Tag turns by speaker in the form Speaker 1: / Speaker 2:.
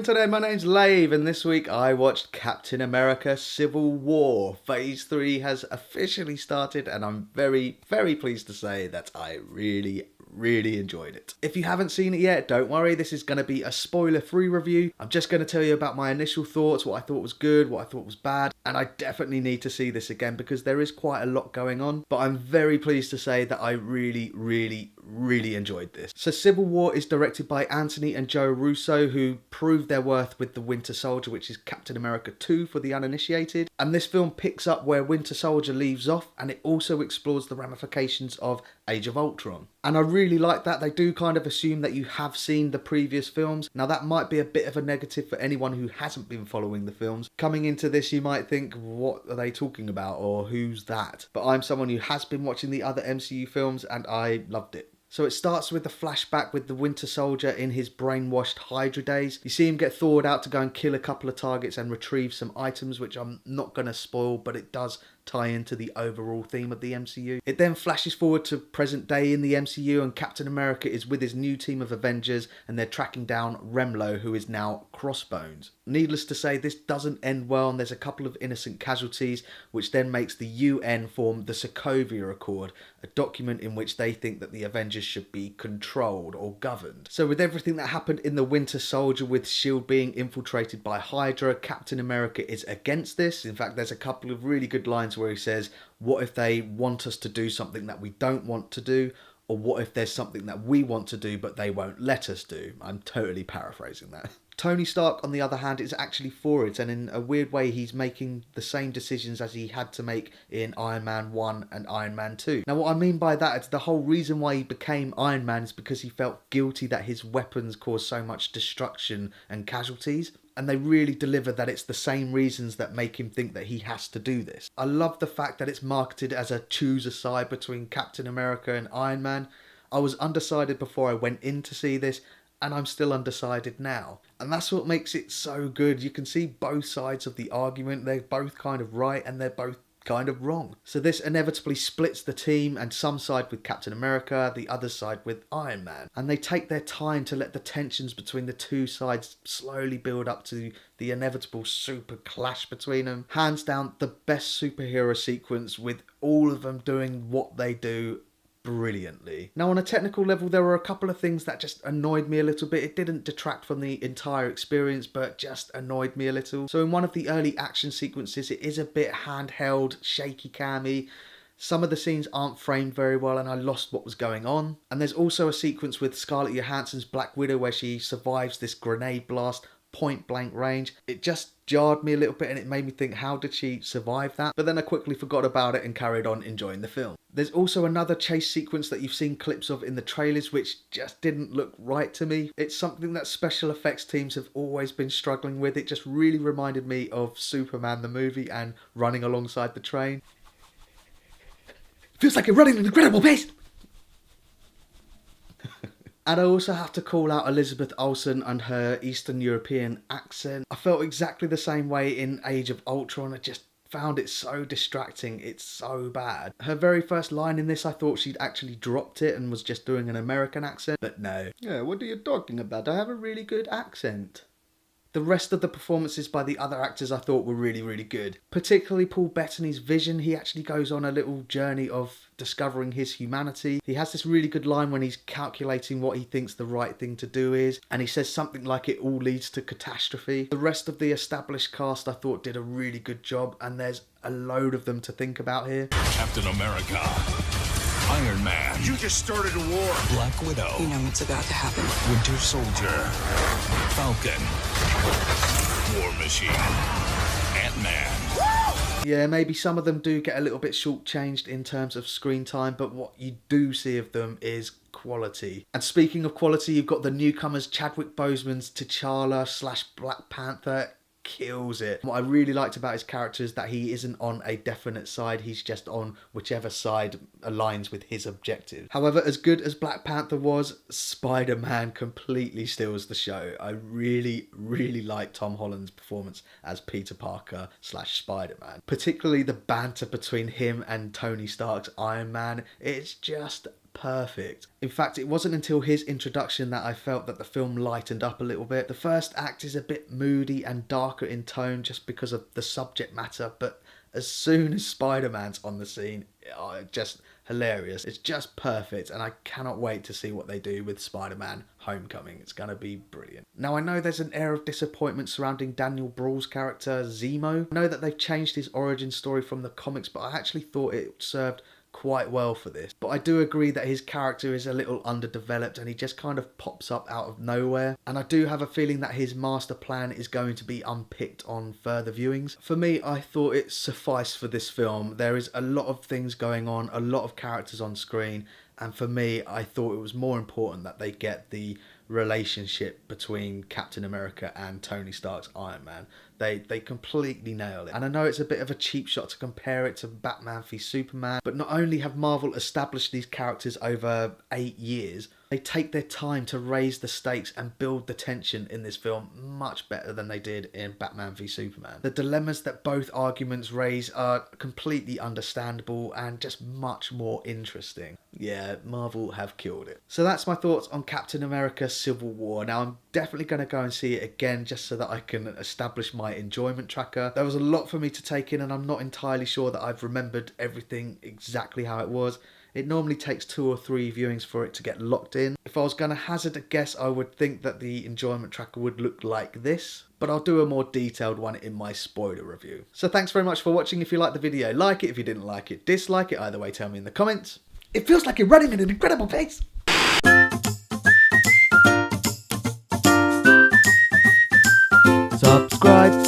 Speaker 1: doing today? My name's Lave, and this week I watched Captain America Civil War. Phase 3 has officially started, and I'm very, very pleased to say that I really enjoyed it. If you haven't seen it yet, don't worry, this is going to be a spoiler-free review. I'm just going to tell you about my initial thoughts, what I thought was good, what I thought was bad, and I definitely need to see this again because there is quite a lot going on, but I'm very pleased to say that I really enjoyed this. So Civil War is directed by Anthony and Joe Russo, who proved their worth with The Winter Soldier, which is Captain America 2 for the uninitiated, and this film picks up where Winter Soldier leaves off, and it also explores the ramifications of Age of Ultron. And I really like that they do kind of assume that you have seen the previous films. Now that might be a bit of a negative for anyone who hasn't been following the films. Coming into this you might think, what are they talking about, or who's that? But I'm someone who has been watching the other MCU films and I loved it. So it starts with the flashback with the Winter Soldier in his brainwashed Hydra days. You see him get thawed out to go and kill a couple of targets and retrieve some items, which I'm not going to spoil, but it does tie into the overall theme of the MCU. It then flashes forward to present day in the MCU, and Captain America is with his new team of Avengers and they're tracking down Remlo, who is now Crossbones. Needless to say, this doesn't end well, and there's a couple of innocent casualties, which then makes the UN form the Sokovia Accord, a document in which they think that the Avengers should be controlled or governed. So with everything that happened in the Winter Soldier, with S.H.I.E.L.D. being infiltrated by Hydra, Captain America is against this. In fact, there's a couple of really good lines where he says, what if they want us to do something that we don't want to do? Or what if there's something that we want to do but they won't let us do? I'm totally paraphrasing that. Tony Stark, on the other hand, is actually for it, and in a weird way he's making the same decisions as he had to make in Iron Man 1 and Iron Man 2. Now what I mean by that is the whole reason why he became Iron Man is because he felt guilty that his weapons caused so much destruction and casualties. And they really deliver that it's the same reasons that make him think that he has to do this. I love the fact that it's marketed as a choose a side between Captain America and Iron Man. I was undecided before I went in to see this, and I'm still undecided now. And that's what makes it so good. You can see both sides of the argument. They're both kind of right and they're both kind of wrong. So this inevitably splits the team, and some side with Captain America, the other side with Iron Man. And they take their time to let the tensions between the two sides slowly build up to the inevitable super clash between them. Hands down, the best superhero sequence, with all of them doing what they do brilliantly. Now on a technical level, there were a couple of things that just annoyed me a little bit. It didn't detract from the entire experience, but just annoyed me a little. So in one of the early action sequences, it is a bit handheld, shaky cammy. Some of the scenes aren't framed very well and I lost what was going on. And there's also a sequence with Scarlett Johansson's Black Widow where she survives this grenade blast point blank range. It just jarred me a little bit and it made me think, how did she survive that? But then I quickly forgot about it and carried on enjoying the film. There's also another chase sequence that you've seen clips of in the trailers which just didn't look right to me. It's something that special effects teams have always been struggling with. It just really reminded me of Superman the movie and running alongside the train. Feels like you're running at an incredible pace! And I also have to call out Elizabeth Olsen and her Eastern European accent. I felt exactly the same way in Age of Ultron. I just found it so distracting. It's so bad. Her very first line in this, I thought she'd actually dropped it and was just doing an American accent. But no. Yeah, what are you talking about? I have a really good accent. The rest of the performances by the other actors I thought were really good. Particularly Paul Bettany's vision. He actually goes on a little journey of discovering his humanity. He has this really good line when he's calculating what he thinks the right thing to do is, and he says something like it all leads to catastrophe. The rest of the established cast I thought did a really good job, and there's a load of them to think about here.
Speaker 2: Captain America, Iron Man,
Speaker 3: You just started a war.
Speaker 2: Black Widow,
Speaker 4: You know what's about to happen.
Speaker 2: Winter Soldier, Falcon, War Machine, Ant-Man.
Speaker 1: Yeah, maybe some of them do get a little bit shortchanged in terms of screen time, but what you do see of them is quality. And speaking of quality, you've got the newcomers Chadwick Boseman's T'Challa / Black Panther. Kills it. What I really liked about his character is that he isn't on a definite side, he's just on whichever side aligns with his objective. However, as good as Black Panther was, Spider-Man completely steals the show. I really like Tom Holland's performance as Peter Parker / Spider-Man. Particularly the banter between him and Tony Stark's Iron Man. It's just perfect. In fact, it wasn't until his introduction that I felt that the film lightened up a little bit. The first act is a bit moody and darker in tone just because of the subject matter, but as soon as Spider-Man's on the scene, just hilarious. It's just perfect, and I cannot wait to see what they do with Spider-Man Homecoming. It's going to be brilliant. Now, I know there's an air of disappointment surrounding Daniel Bruhl's character, Zemo. I know that they've changed his origin story from the comics, but I actually thought it served quite well for this. But I do agree that his character is a little underdeveloped and he just kind of pops up out of nowhere. And I do have a feeling that his master plan is going to be unpicked on further viewings. For me, I thought it sufficed for this film. There is a lot of things going on, a lot of characters on screen. And for me, I thought it was more important that they get the relationship between Captain America and Tony Stark's Iron Man. They completely nail it. And I know it's a bit of a cheap shot to compare it to Batman v Superman, but not only have Marvel established these characters over 8 years, they take their time to raise the stakes and build the tension in this film much better than they did in Batman v Superman. The dilemmas that both arguments raise are completely understandable and just much more interesting. Yeah, Marvel have killed it. So that's my thoughts on Captain America Civil War. Now, I'm definitely going to go and see it again just so that I can establish my enjoyment tracker. There was a lot for me to take in and I'm not entirely sure that I've remembered everything exactly how it was. It normally takes 2 or 3 viewings for it to get locked in. If I was going to hazard a guess, I would think that the enjoyment tracker would look like this, but I'll do a more detailed one in my spoiler review. So thanks very much for watching. If you liked the video, like it. If you didn't like it, dislike it. Either way, tell me in the comments. It feels like you're running at an incredible pace. Subscribe